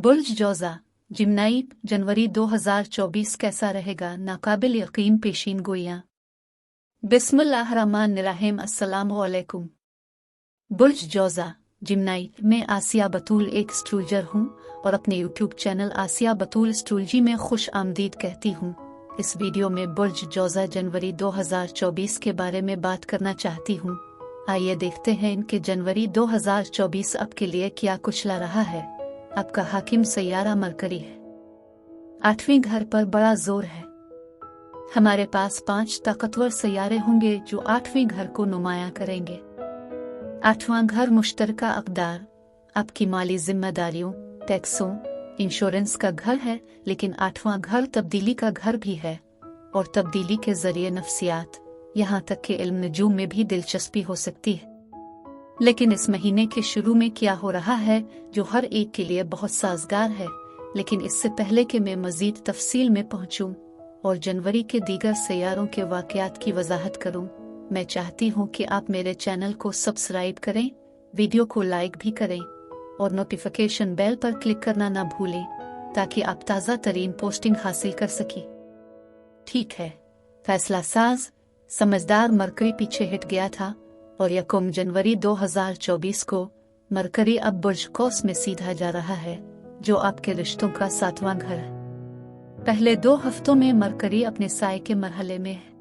बुर्ज जौज़ा जिमनाई जनवरी 2024 कैसा रहेगा? नाकाबिल यकीन पेशीन गोइयाँ। बिस्मिल्लाहिर्रहमानिर्रहीम। अस्सलामु अलैकुम। बुर्ज जौज़ा जिमनाई में आसिया बतूल एक एस्ट्रोलॉजर हूँ और अपने यूट्यूब चैनल आसिया बतूल एस्ट्रोलॉजी में खुश आमदीद कहती हूँ। इस वीडियो में बुर्ज जौज़ा जनवरी 2024 के बारे में बात करना चाहती हूँ। आइए देखते हैं इनके जनवरी 2024 आपके लिए क्या कुछ ला रहा है। आपका हाकिम सैयारा मरकरी है। 8वें घर पर बड़ा जोर है। हमारे पास 5 ताकतवर सैयारे होंगे जो 8वें घर को नुमाया करेंगे। 8वां घर मुश्तरका अक़दार, आपकी माली जिम्मेदारियों, टैक्सों, इंश्योरेंस का घर है, लेकिन 8वां घर तब्दीली का घर भी है और तब्दीली के जरिए नफ्सियात, यहाँ तक कि इल्म नजूम में भी दिलचस्पी हो सकती है। लेकिन इस महीने के शुरू में क्या हो रहा है जो हर एक के लिए बहुत साजगार है। लेकिन इससे पहले कि मैं मजीद तफसील में पहुंचूं और जनवरी के दीगर सैयारों के वाकयात की वजाहत करूं, मैं चाहती हूं कि आप मेरे चैनल को सब्सक्राइब करें, वीडियो को लाइक भी करें और नोटिफिकेशन बेल पर क्लिक करना ना भूलें ताकि आप ताज़ा तरीन पोस्टिंग हासिल कर सकें। ठीक है, फैसला साज समझदार मरकरी पीछे हट गया था और 1 जनवरी 2024 को मरकरी अब बुर्ज कौस में सीधा जा रहा है जो आपके रिश्तों का 7वां घर है। पहले 2 हफ्तों में मरकरी अपने साए के मरहले में है।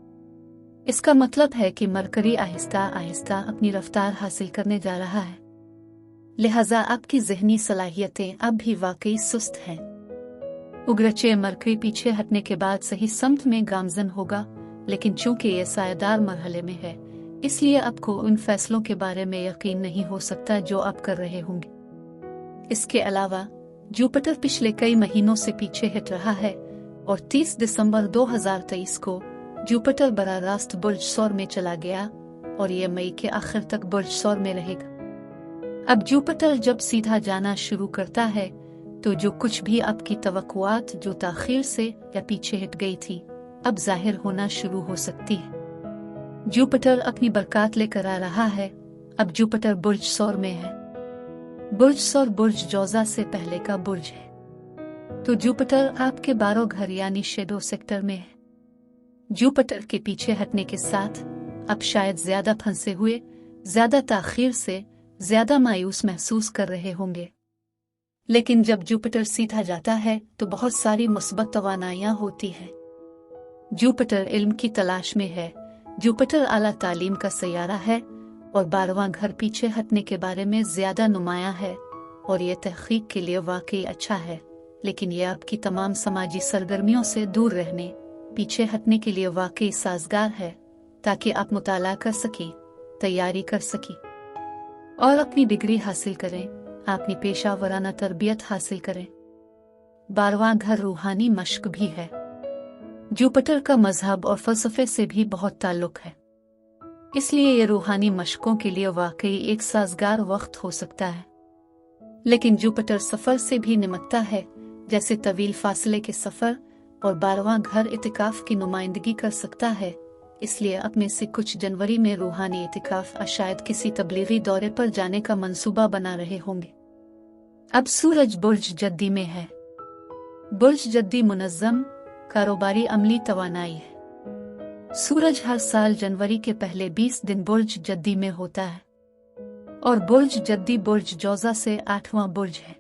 इसका मतलब है कि मरकरी आहिस्ता आहिस्ता अपनी रफ्तार हासिल करने जा रहा है, लिहाजा आपकी जहनी सलाहियतें अब भी वाकई सुस्त हैं। उग्रचे मरकरी पीछे हटने के बाद सही समत में गामजन होगा, लेकिन चूंकि ये सायेदार मरहले में है इसलिए आपको उन फैसलों के बारे में यकीन नहीं हो सकता जो आप कर रहे होंगे। इसके अलावा जुपिटर पिछले कई महीनों से पीछे हट रहा है और 30 दिसंबर 2023 को जुपिटर बराह रास्त बुर्ज सौर में चला गया और ये मई के आखिर तक बुर्ज सौर में रहेगा। अब जुपिटर जब सीधा जाना शुरू करता है तो जो कुछ भी आपकी तवक्कुआत जो ताखीर से या पीछे हट गई थी अब जाहिर होना शुरू हो सकती है। जुपिटर अपनी बरकत लेकर आ रहा है। अब जुपिटर बुर्ज सौर में है। बुर्ज सौर बुर्ज जौज़ा से पहले का बुर्ज है, तो जुपिटर आपके 12 घर यानी शेडो सेक्टर में है। जुपिटर के पीछे हटने के साथ अब शायद ज्यादा फंसे हुए, ज्यादा ताखीर से, ज्यादा मायूस महसूस कर रहे होंगे। लेकिन जब जुपिटर सीधा जाता है तो बहुत सारी मुस्बत तवानाइयां होती हैं। जुपिटर इल्म की तलाश में है। जुपिटर आला तालीम का सैयारा है और 12वां घर पीछे हटने के बारे में ज्यादा नुमाया है और ये तहकीक के लिए वाकई अच्छा है, लेकिन यह आपकी तमाम समाजी सरगर्मियों से दूर रहने, पीछे हटने के लिए वाकई साजगार है ताकि आप मुताला कर सकें, तैयारी कर सकें और अपनी डिग्री हासिल करें, अपनी पेशा वराना तरबियत हासिल करें। 12वां घर रूहानी मश्क भी है। जुपिटर का मजहब और फलसफे से भी बहुत ताल्लुक है, इसलिए ये रूहानी मशकों के लिए वाकई एक साजगार वक्त हो सकता है। लेकिन जुपिटर सफर से भी निमटता है, जैसे तवील फासले के सफर, और 12वां घर इतिकाफ की नुमाइंदगी कर सकता है। इसलिए अब में से कुछ जनवरी में रूहानी इतिकाफ या शायद किसी तबलीगी दौरे पर जाने का मंसूबा बना रहे होंगे। अब सूरज बुर्ज जद्दी में है। बुर्ज जद्दी मुनज़्ज़म कारोबारी अमली तवानाई है। सूरज हर साल जनवरी के पहले 20 दिन बुर्ज जद्दी में होता है और बुर्ज जद्दी बुर्ज जौज़ा से 8वां बुर्ज है।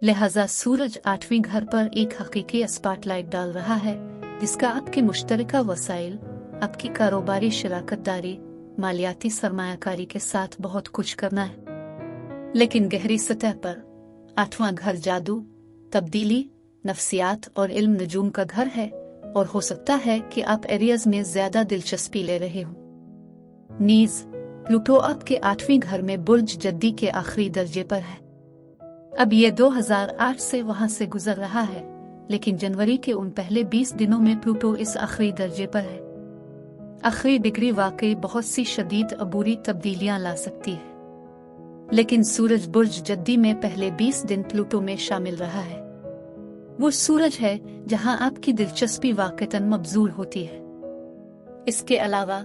लिहाजा सूरज 8वें घर पर एक हकीकी स्पॉटलाइट डाल रहा है जिसका आपके मुश्तरका वसाइल, आपकी कारोबारी शराकतदारी, मालियाती सरमायाकारी के साथ बहुत कुछ करना है। लेकिन गहरी सतह पर 8वां घर जादू, तब्दीली, नफ्सियात और इल्म नजूम का घर है और हो सकता है कि आप एरियाज में ज्यादा दिलचस्पी ले रहे हो। नीज प्लूटो आपके 8वें घर में बुर्ज जद्दी के आखिरी दर्जे पर है। अब ये 2008 से वहां से गुजर रहा है, लेकिन जनवरी के उन पहले 20 दिनों में प्लूटो इस आखिरी दर्जे पर है। आखिरी डिग्री वाकई बहुत सी शदीद अबूरी तब्दीलियां ला सकती है, लेकिन सूरज बुर्ज जद्दी में पहले 20 दिन प्लूटो में शामिल रहा है। वो सूरज है जहां आपकी दिलचस्पी वाक़तन मबजूल होती है। इसके अलावा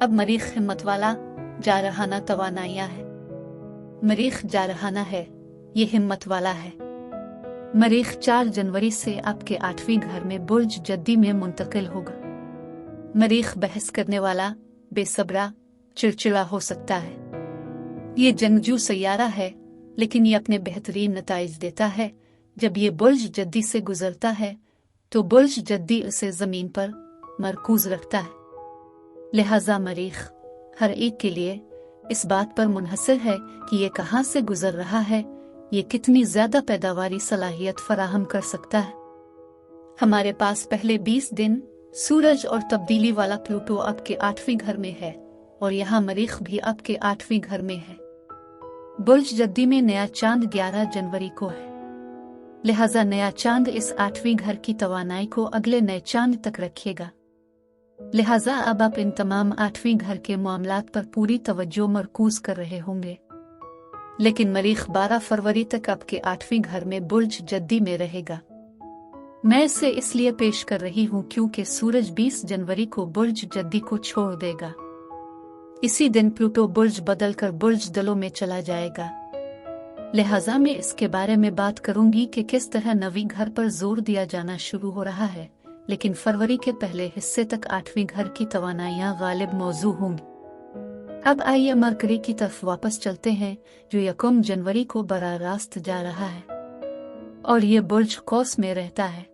अब मरीख हिम्मत वाला जारहाना तवानाइयां है। मरीख जारहाना है, ये हिम्मत वाला है। मरीख 4 जनवरी से आपके 8वीं घर में बुर्ज जद्दी में मुंतकिल होगा। मरीख बहस करने वाला, बेसब्रा, चिड़चिड़ा हो सकता है। ये जंगजू सैयारा है, लेकिन ये अपने बेहतरीन नताइज देता है। जब ये बुर्ज जद्दी से गुजरता है तो बुर्ज जद्दी उसे जमीन पर मरकूज रखता है। लिहाजा मरीख हर एक के लिए इस बात पर मुनहसर है कि ये कहाँ से गुजर रहा है, ये कितनी ज्यादा पैदावारी सलाहियत फराहम कर सकता है। हमारे पास पहले 20 दिन सूरज और तब्दीली वाला प्लूटो आपके 8वीं घर में है और यहाँ मरीख भी आपके 8वीं घर में है। बुर्ज जद्दी में नया चांद 11 जनवरी को है। लिहाजा नया चांद इस 8वीं घर की तवानाई को अगले नए चांद तक रखेगा। लिहाजा अब आप इन तमाम 8वीं घर के मामलात पर पूरी तवज्जो मरकूज कर रहे होंगे। लेकिन मरीख 12 फरवरी तक आपके 8वीं घर में बुर्ज जद्दी में रहेगा। मैं इसे इसलिए पेश कर रही हूँ क्योंकि सूरज 20 जनवरी को बुर्ज जद्दी को छोड़ देगा। इसी दिन प्लूटो बुर्ज बदलकर बुर्ज दलों में चला जाएगा। लिहाजा मैं इसके बारे में बात करूंगी कि किस तरह 9वीं घर पर जोर दिया जाना शुरू हो रहा है, लेकिन फरवरी के पहले हिस्से तक 8वीं घर की तवानाइयां गालिब मौजू होंगी। अब आइए मरकरी की तरफ वापस चलते हैं, जो 1 जनवरी को बराह रास्त जा रहा है और ये बुर्ज कौस में रहता है।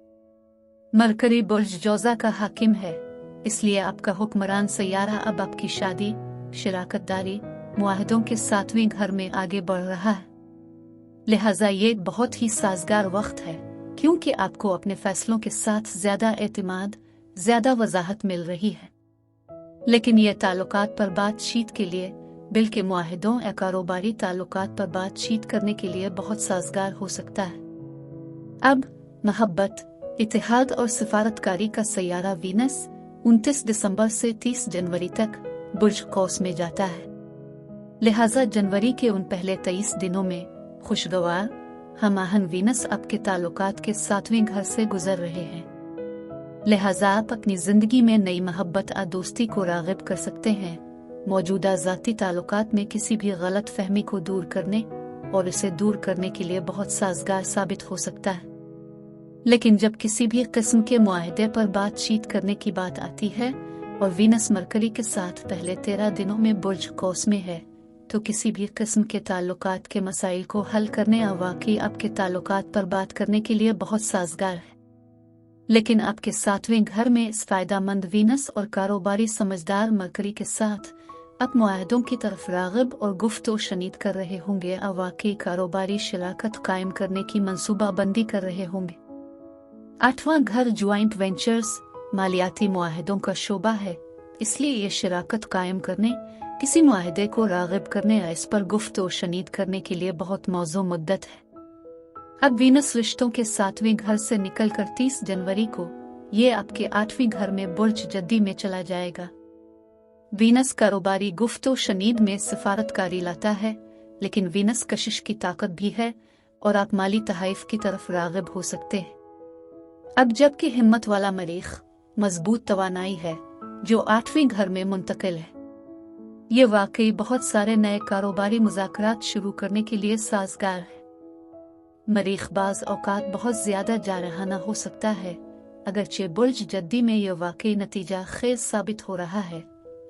मरकरी बुर्ज जौजा का हाकिम है, इसलिए आपका हुक्मरान सैयारा अब आपकी शादी, शराकतदारी, मुआहदों के 7वें घर में आगे बढ़ रहा है। लिहाजा ये बहुत ही साजगार वक्त है, क्योंकि आपको अपने फैसलों के साथ ज्यादा एतमाद, ज्यादा वजाहत मिल रही है। लेकिन ये ताल्लुकात पर बातचीत के लिए, बल्कि मुआहदों या कारोबारी ताल्लुकात पर बातचीत करने के लिए बहुत साजगार हो सकता है। अब मोहब्बत, इत्तेहाद और सिफारतकारी का सैयारा वीनस 29 दिसंबर से 30 जनवरी तक बुर्ज कौस में जाता है। लिहाजा जनवरी के उन पहले 23 दिनों में खुशगवार, हमाहन वीनस आपके ताल्लुकात के 7वें घर से गुजर रहे हैं। लिहाजा आप अपनी जिंदगी में नई मोहब्बत और दोस्ती को राग़िब कर सकते हैं। मौजूदा ज़ाती ताल्लुकात में किसी भी गलत फहमी को दूर करने और इसे दूर करने के लिए बहुत साजगार साबित हो सकता है। लेकिन जब किसी भी किस्म के मुआहदे पर बातचीत करने की बात आती है और वीनस मरकरी के साथ पहले 13 दिनों में बुर्ज कौस में है, तो किसी भी किस्म के ताल्लुकात के मसाइल को हल करने और वाकई आपके ताल्लुकात पर बात करने के लिए बहुत साजगार है। लेकिन आपके 7वें घर में इस फायदामंद वीनस और कारोबारी समझदार मरकरी के साथ आप मुआहदों की तरफ राग़िब और गुफ्तो शनीद कर रहे होंगे और वाकई कारोबारी शराकत कायम करने की मंसूबाबंदी कर रहे होंगे। 8वां घर ज्वाइंट वेंचर्स, मालियाती मुआहदों का शोबा है, इसलिए ये शराकत कायम करने, किसी मुआहदे को राग़िब करने या इस पर गुफ्तो शनीद करने के लिए बहुत मौजू मुद्दत है। अब वीनस रिश्तों के 7वें घर से निकलकर 30 जनवरी को ये आपके 8वीं घर में बुर्ज जद्दी में चला जाएगा। वीनस कारोबारी गुफ्तो शनीद में सिफारतकारी लाता है, लेकिन वीनस कशिश की ताकत भी है और आप माली तहाइफ की तरफ राग़िब हो सकते हैं। अब जबकि हिम्मत वाला मरीख मजबूत तवानाई है जो 8वीं घर में मुंतकिल है, ये वाकई बहुत सारे नए कारोबारी मुज़ाकरात शुरू करने के लिए साजगार है। मरीख बाज़ औकात बहुत ज्यादा जारहाना हो सकता है, अगरचे बुर्ज जद्दी में यह वाकई नतीजा खेज साबित हो रहा है,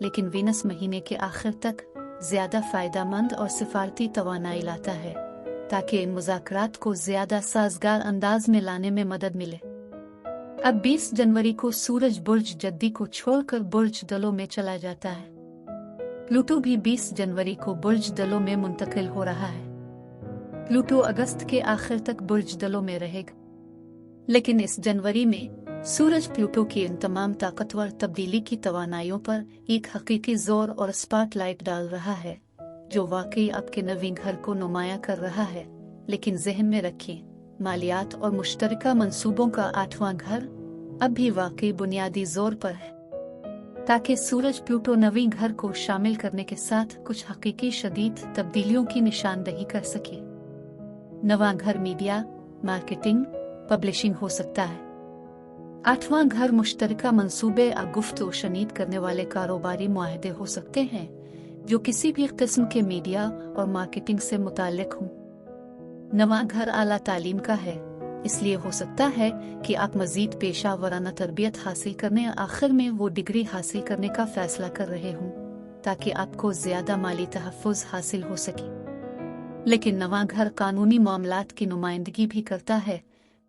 लेकिन वीनस महीने के आखिर तक ज्यादा फायदामंद और सिफारती तवानाई लाता है ताकि इन मुज़ाकरात को ज्यादा साजगार अंदाज में लाने में मदद मिले। अब 20 जनवरी को सूरज बुर्ज जद्दी को छोड़कर बुर्ज दलों में चला जाता है। प्लूटो भी 20 जनवरी को बुर्ज दलों में मुंतकिल हो रहा है। प्लूटो अगस्त के आखिर तक बुर्ज दलों में रहेगा, लेकिन इस जनवरी में सूरज प्लूटो की इन तमाम ताकतवर तब्दीली की तवानाइयों पर एक हकीकी जोर और स्पॉटलाइट डाल रहा है, जो वाकई आपके 9वीं घर को नुमाया कर रहा है। लेकिन जहन में रखें, मालियात और मुश्तरका मंसूबों का 8वां घर अब भी वाकई बुनियादी जोर पर है, ताकि सूरज प्लूटो 9वीं घर को शामिल करने के साथ कुछ हकीकी शदीद तब्दीलियों की निशानदही कर सके। 9वां घर मीडिया, मार्केटिंग, पब्लिशिंग हो सकता है। 8वां घर मुश्तरका मंसूबे और गुफ्तो शनीद करने वाले कारोबारी मुआहदे हो सकते हैं जो किसी भी किस्म के मीडिया और मार्केटिंग से मुताल्लिक हों। 9वां घर आला तालीम का है, इसलिए हो सकता है कि आप मजीद पेशा वराना तरबियत हासिल करने आखिर में वो डिग्री हासिल करने का फैसला कर रहे हों ताकि आपको ज्यादा माली तहफ़्फ़ुज़ हासिल हो सके। लेकिन नवा घर कानूनी मामलात की नुमाइंदगी भी करता है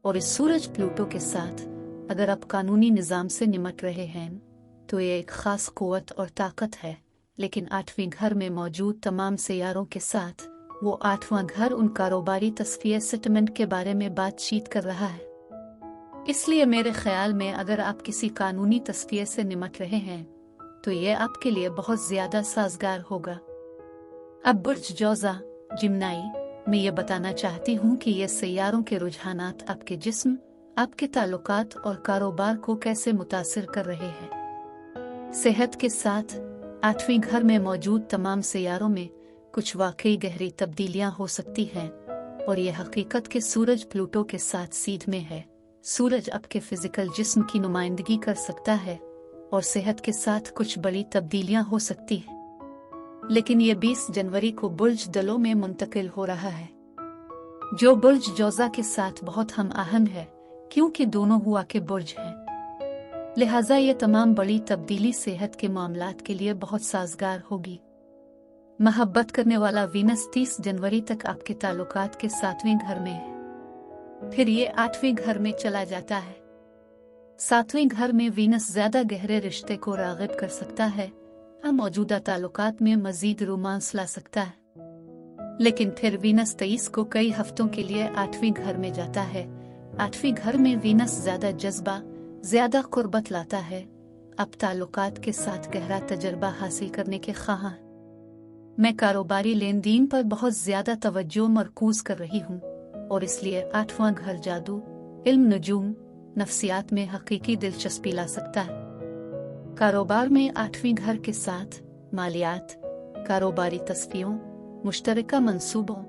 और इस सूरज प्लूटो के साथ अगर आप कानूनी निज़ाम से निमट रहे हैं तो ये एक ख़ास क़ुव्वत और ताकत है। लेकिन 8वें घर में मौजूद तमाम सैयारों के साथ वो 8वां घर उन कारोबारी तस्फिया सेटलमेंट के बारे में बातचीत कर रहा है। इसलिए मेरे ख्याल में अगर आप किसी कानूनी तस्फिये से निमट रहे हैं तो ये आपके लिए बहुत ज़्यादा साजगार होगा। अब बुर्ज जोज़ा जिम्नाई में ये बताना चाहती हूँ कि ये सैयारों के रुझानात आपके जिस्म, आपके ताल्लुकात और कारोबार को कैसे मुतासिर कर रहे हैं। सेहत के साथ 8वें घर में मौजूद तमाम सैयारों में कुछ वाकई गहरी तब्दीलियां हो सकती हैं और ये हकीकत के सूरज प्लूटो के साथ सीध में है। सूरज आपके फिजिकल जिस्म की नुमाइंदगी कर सकता है और सेहत के साथ कुछ बड़ी तब्दीलियां हो सकती हैं। लेकिन ये 20 जनवरी को बुर्ज दलों में मुंतकिल हो रहा है जो बुर्ज जोज़ा के साथ बहुत हम आहंग है क्योंकि दोनों हुआ के बुर्ज हैं। लिहाजा ये तमाम बड़ी तब्दीली सेहत के मामलात के लिए बहुत साजगार होगी। मोहब्बत करने वाला वीनस 30 जनवरी तक आपके ताल्लुकात के 7वें घर में है, फिर ये 8वें घर में चला जाता है। 7वें घर में वीनस ज्यादा गहरे रिश्ते को राग़िब कर सकता है, मौजूदा ताल्लुकात में मजीद रोमांस ला सकता है। लेकिन फिर वीनस 23 को कई हफ्तों के लिए 8वें घर में जाता है। 8वें घर में वीनस ज्यादा जज्बा, ज्यादा कुर्बत लाता है। अब ताल्लुकात के साथ गहरा तजर्बा हासिल करने के ख्वाह मैं कारोबारी लेन देन पर बहुत ज्यादा तवज्जो मरकूज कर रही हूँ और इसलिए 8वां घर जादू, इल्म, नजूम, नफ्सियात में हकीकी दिलचस्पी ला सकता है। कारोबार में 8वें घर के साथ मालियात, कारोबारी तस्फियों, मुश्तरका मंसूबों,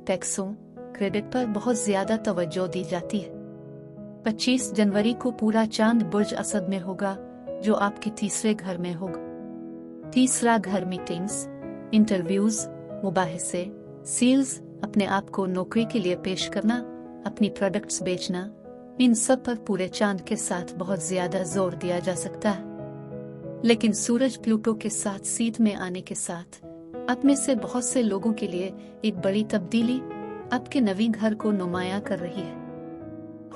टैक्सों, क्रेडिट पर बहुत ज्यादा तवज्जो दी जाती है। 25 जनवरी को पूरा चांद बुर्ज असद में होगा जो आपके तीसरे घर में होगा। तीसरा घर मीटिंग्स, इंटरव्यूज, मुबाहिसे, सेल्स, अपने आप को नौकरी के लिए पेश करना, अपनी प्रोडक्ट्स बेचना, इन सब पर पूरे चांद के साथ बहुत ज्यादा जोर दिया जा सकता है। लेकिन सूरज प्लूटो के साथ सीध में आने के साथ आप में से बहुत से लोगों के लिए एक बड़ी तब्दीली आपके नवीं घर को नुमाया कर रही है।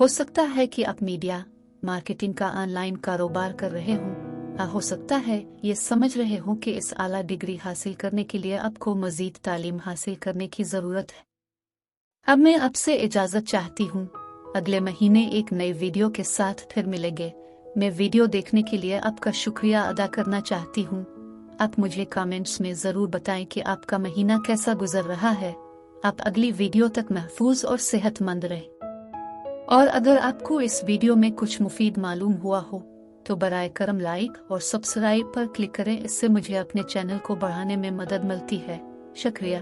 हो सकता है कि आप मीडिया मार्केटिंग का ऑनलाइन कारोबार कर रहे हों, हो सकता है ये समझ रहे हों कि इस आला डिग्री हासिल करने के लिए आपको मजीद तालीम हासिल करने की जरूरत है। अब मैं आपसे इजाजत चाहती हूँ, अगले महीने एक नई वीडियो के साथ फिर मिलेंगे। मैं वीडियो देखने के लिए आपका शुक्रिया अदा करना चाहती हूँ। आप मुझे कमेंट्स में जरूर बताएं कि आपका महीना कैसा गुजर रहा है। आप अगली वीडियो तक महफूज और सेहतमंद रहे। और अगर आपको इस वीडियो में कुछ मुफीद मालूम हुआ हो तो बराए करम लाइक और सब्सक्राइब पर क्लिक करें, इससे मुझे अपने चैनल को बढ़ाने में मदद मिलती है। शुक्रिया।